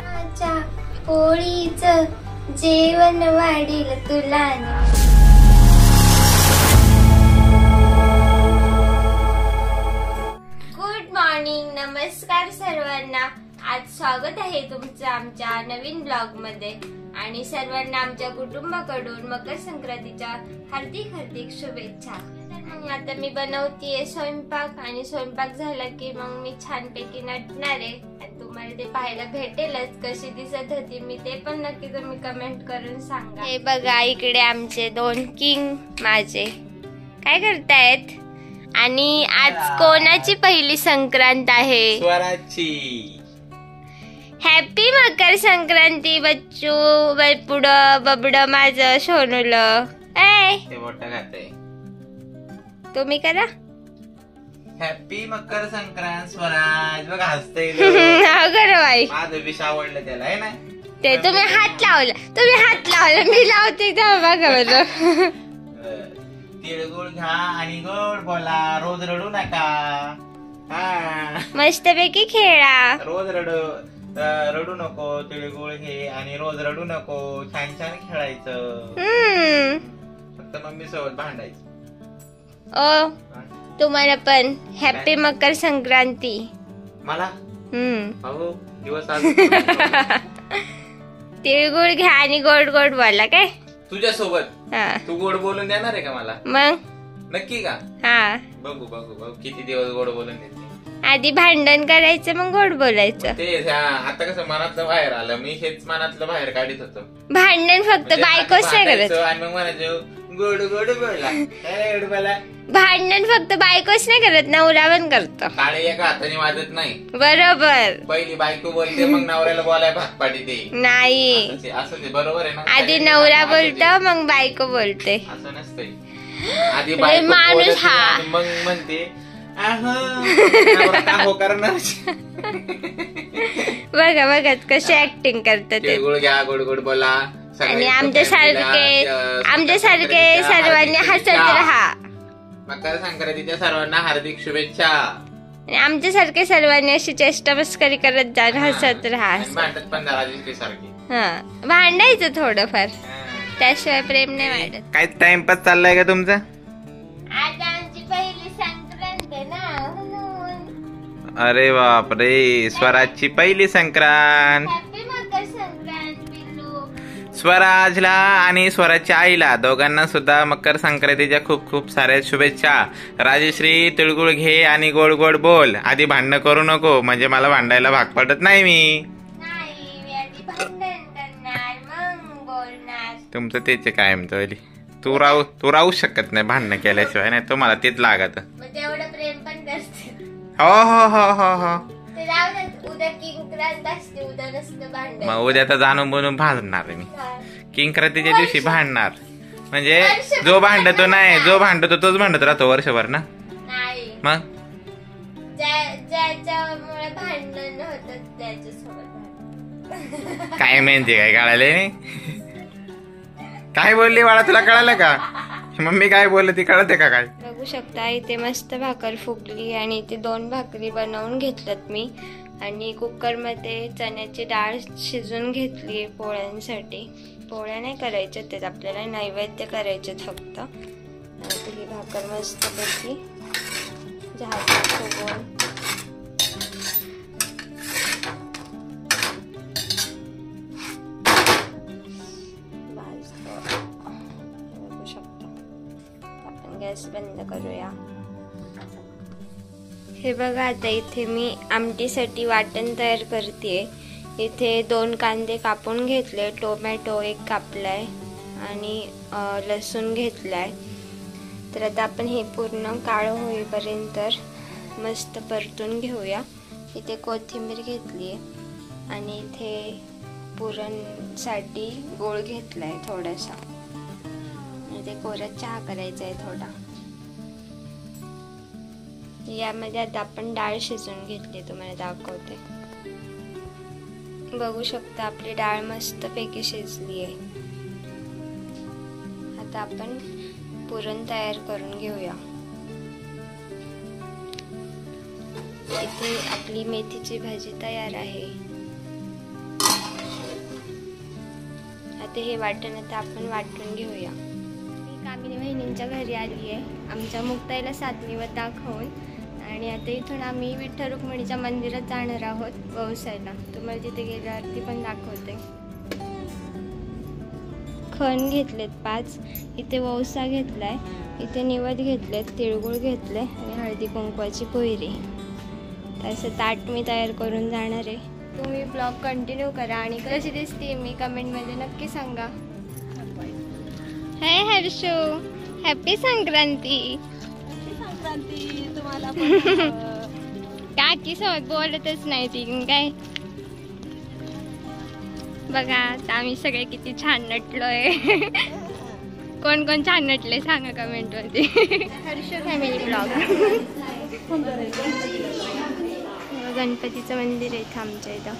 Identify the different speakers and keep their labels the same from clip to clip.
Speaker 1: माझ्या पोळीचं जेवण वाढील तुला. गुड मॉर्निंग, नमस्कार सर्वांना. आज स्वागत आहे तुमचं आमच्या नवीन ब्लॉग मध्ये आणि सर्वांना आमच्या कुटुंबाकडून मकर संक्रांतीच्या हार्दिक हार्दिक शुभेच्छा. आणि आता मी बनवतीये स्वयंपाक आणि स्वयंपाक झाला की मग मी छानपैकी नटणार आहे आणि तुम्हाला ते पाहायला भेटेलच कशी दिसत होती मी, ते पण नक्की तुम्ही कमेंट करून सांगा. हे बघा इकडे आमचे दोन किंग माझे काय करतायत. आणि आज कोणाची पहिली संक्रांत आहे?
Speaker 2: स्वराची.
Speaker 1: हॅपी मकर संक्रांती बच्चू, बलपुड बबड माझं सोनूलं.
Speaker 2: ते मोठं खाते.
Speaker 1: तुम्ही करा.
Speaker 2: हॅपी मकर संक्रांत स्वराज. बघा हसते.
Speaker 1: अगं बाई
Speaker 2: माझं विष आवडलं त्याला आहे ना.
Speaker 1: ते तुम्ही हात लावला मी लावते बघा बरं.
Speaker 2: तिळगुळ घ्या आणि गोड बोला, रोज रडू नका.
Speaker 1: मस्तपैकी खेळा.
Speaker 2: रोज रडू नको. तिळगुळ घे आणि रोज रडू नको. छान छान खेळायचं. फक्त मम्मी सोबत भांडायचं.
Speaker 1: ओ तुम्हाला पण हॅपी मकर संक्रांती.
Speaker 2: मला हो दिवस
Speaker 1: तिळगुळ घ्या आणि गोड गोड बोला. काय
Speaker 2: तुझ्या सोबत तू गोड बोलून देणार आहे का मला? मग नक्की का?
Speaker 1: हा
Speaker 2: बघू बघू बघू किती दिवस गोड बोलून देते.
Speaker 1: आधी भांडण करायचं मग गोड बोलायचं.
Speaker 2: ते आता कसं मनातलं बाहेर आलं, मी हेच मनातलं बाहेर काढीत होतो.
Speaker 1: भांडण फक्त बायकोच नाही करत.
Speaker 2: आणि मग म्हणायचं गोड गोड बोला, गोड बोला.
Speaker 1: भांडण फक्त बायकोच नाही करत, नवरा पण करतो.
Speaker 2: टाळे एका हाताने वाजत नाही.
Speaker 1: बरोबर.
Speaker 2: पहिली बायको बोलते मग नवऱ्याला बोलाय भाग पाडी ते
Speaker 1: नाही.
Speaker 2: असं ते बरोबर आहे ना.
Speaker 1: आधी नवरा बोलतो मग बायको बोलते.
Speaker 2: असं नसतंय. आधी बायको
Speaker 1: माणूस हा
Speaker 2: मग म्हणते आहो करणार.
Speaker 1: बघा बघा कशी ऍक्टिंग करतात ते.
Speaker 2: गोड घ्या, गोड गोड बोला.
Speaker 1: आणि आमच्यासारखे सर्वांनी हसत राहा.
Speaker 2: मकर संक्रांतीच्या सर्वांना हार्दिक शुभेच्छा.
Speaker 1: आणि आमच्यासारखे सर्वांनी अशी चेष्टा मस्करी करत जा, हसत राहा.
Speaker 2: भांडत पण जरा सारखी.
Speaker 1: भांडायचं थोडंफार, त्याशिवाय प्रेम नाही वाढत.
Speaker 2: काय टाइमपास चाललाय का तुमचा?
Speaker 1: आज आमची पहिली संक्रांत आहे ना म्हणून.
Speaker 2: अरे बापरे, स्वराजची पहिली संक्रांत.
Speaker 1: हॅपी मकर संक्रांत पिल्लू.
Speaker 2: स्वराजला आणि स्वराजच्या आईला दोघांना सुद्धा मकर संक्रांतीच्या खूप खूप साऱ्या शुभेच्छा. राजश्री तिळगुळ घे आणि गोड गोड बोल. आधी भांडण करू नको, म्हणजे मला भांडायला भाग पडत नाही. मी
Speaker 1: भांडण करणार मग बोलणार.
Speaker 2: तुमचं तेच कायम तू राहू शकत नाही भांडण केल्याशिवाय. नाही तुम्हाला तेच लागत.
Speaker 1: तेवढं प्रेम पण करते.
Speaker 2: हो हो हो हो हो.
Speaker 1: उद्या किंक्रांत असते, उद्या नसतं भांडण.
Speaker 2: मग उद्या तर जाणून बनून भांडणार मी. किंक्रांतीच्या दिवशी भांडणार म्हणजे जो भांडतो तोच भांडत राहतो वर्षभर ना.
Speaker 1: नाही
Speaker 2: मग
Speaker 1: ज्याच्यामुळे भांडण होतं त्याच्यासोबत
Speaker 2: काय माहिती काय कळाले नाही. काय बोलली बाळा, तुला कळालं का? मम्मी काय बोलली ती कळते का? काय
Speaker 1: बघू शकता इथे मस्त भाकर फुगली आणि इथे 2 भाकरी बनवून घेतल्यात मी. आणि कुकर मध्ये चण्याची डाळ शिजून घेतली पोळ्यांसाठी. पोळ्या नाही करायच्या, ते आपल्याला नैवेद्य करायचे फक्त. ही भाकर मस्त पैकी झाली फुगून. गॅस बंद करूया. हे बघा आता इथे मी आमटीसाठी वाटण तयार करते. इथे 2 कांदे कापून घेतले, टोमॅटो 1 कापलाय आणि लसूण घेतलाय. तर आता आपण हे पूर्ण काळं होईपर्यंत मस्त परतून घेऊया. इथे कोथिंबीर घेतली आणि इथे पुरणसाठी गूळ घेतलाय थोडासा. इथे कोरा चहा करायचा आहे थोडा. यामध्ये आता आपण डाळ शिजवून घेतली, तुम्हाला दाखवते. बघू शकता आपली डाळ मस्त पैकी शिजली आहे. आता आपण पुरण तयार करून घेऊया. इथे आपली मेथीची भाजी तयार आहे. आता हे वाटण आता आपण वाटून घेऊया. मी कामिनी वहिनींच्या घरी आली आहे आमच्या मुक्ताईला 7वी व दाखवून. आणि आता इथून आम्ही विठ्ठल रुक्मिणीच्या मंदिरात जाणार आहोत वौसायला. तुम्हाला तिथे गेल्यावरती पण दाखवते. खण घेतलेत 5, इथे वौसा घेतलाय, इथे निवद घेतलेत, तिळगुळ घेतले आणि हळदी कुंकवाची पोयरी. तसं ताट मी तयार करून जाणार आहे. तुम्ही ब्लॉग कंटिन्यू करा आणि कशी दिसते मी कमेंटमध्ये नक्की सांगा. हाय हर्षू, हॅपी संक्रांती. तुम्हाला काकी सोबत बोलतच नाही ती काय. बघा आता आम्ही सगळे किती छान नटलोय. कोण कोण छान नटले सांगा कमेंट मध्ये. Harsh family blog. गणपतीचं मंदिर आहे आमच्या इथं.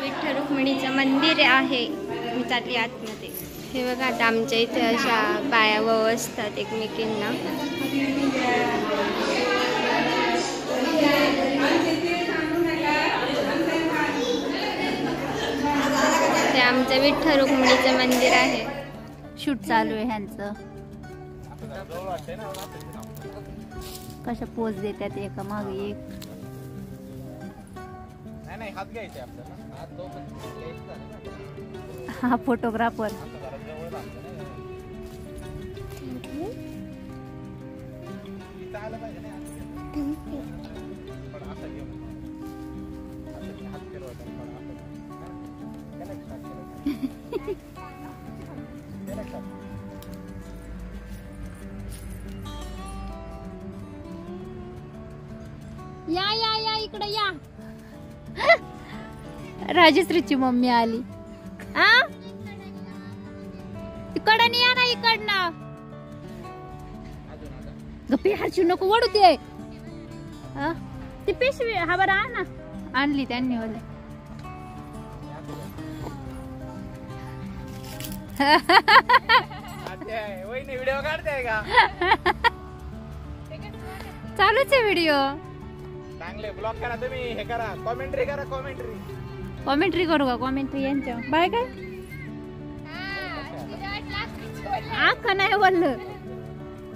Speaker 1: विठ्ठल रुक्मिणीचं मंदिर आहे. मी चालली आतमध्ये. हे बघा आता आमच्या इथे अशा बाया असतात एकमेकींना. ते आमचं विठ्ठल रुक्मिणीचं मंदिर आहे.
Speaker 3: शूट चालू आहे ह्यांचं. कशा पोज देतात एका मागे एक. हा फोटोग्राफर. या या या इकडे या. राजश्रीची मम्मी आली. इकडं या ना इकडनं. गप्पी हर्षू नको वडू ते. ती पिशवी हा बरं आण ना. आणली त्यांनी वाले.
Speaker 2: व्हिडिओ काढताय का?
Speaker 3: चालूच आहे व्हिडिओ.
Speaker 2: चांगले ब्लॉग करा तुम्ही. हे करा कॉमेंट्री करा.
Speaker 3: कॉमेंट्री करू का? कॉमेंट्री यांच्या बाय काय आख नाही बोललं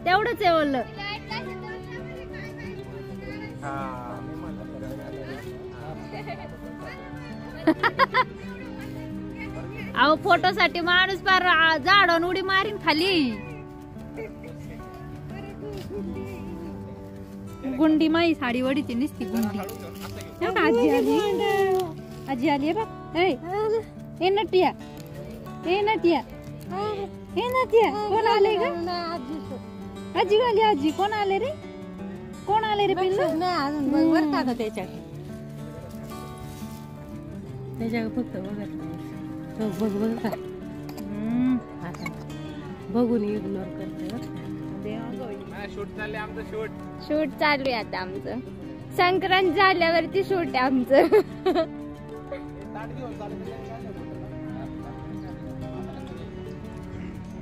Speaker 3: तेवढंच आहे बोललं. अहो फोटो साठी माणूस पार झाडून उडी मारीन खाली. गुंडी माई साडी वडीची निसती गुंडी. आजी आली. आजी आली बघ. ए नटिया, ए नटिया, ए नटिया. कोण आले ग? आजी आली. आजी कोण आले रे? कोण आले रे? पिल्लू
Speaker 4: वरता का त्याच्याकडे फक्त बघ बघ का बघून इग्नोर करते.
Speaker 1: शूट चालू आहे आता आमचं. संक्रांत झाल्यावरती शूट आहे आमचं.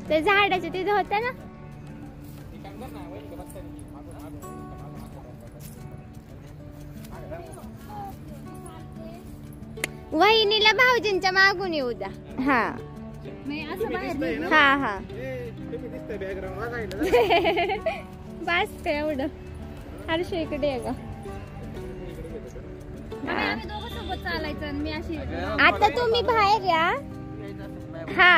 Speaker 1: ते झाडाच्या तिथे होतं ना. वहिनीला भाऊजींच्या मागून येऊ द्या. हा हा हा बस ते एवढं. हर्ष इकडे आहे का?
Speaker 3: चालायचं मी अशी.
Speaker 1: आता तुम्ही बाहेर या. हा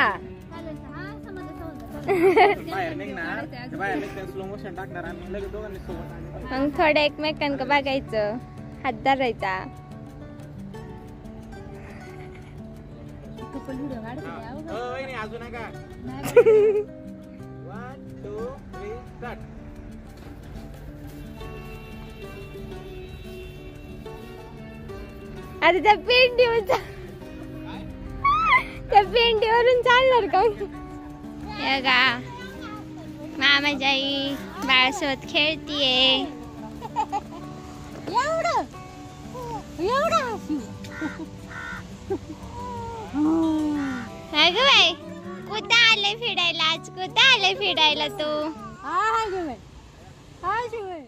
Speaker 1: मग थोडं एकमेकांक बघायचं. हात धरायचा.
Speaker 2: अजून का? 1 2 3 स्टार्ट.
Speaker 1: आता त्या पेंडीवरून चालणार का? मामाची आई बाळासोबत खेळतीये.
Speaker 4: एवढं एवढं
Speaker 1: अगं बाई कुठं आलंय फिरायला आज? कुठं आलंय फिरायला तू?
Speaker 3: हा ग बाई, हा शिवाय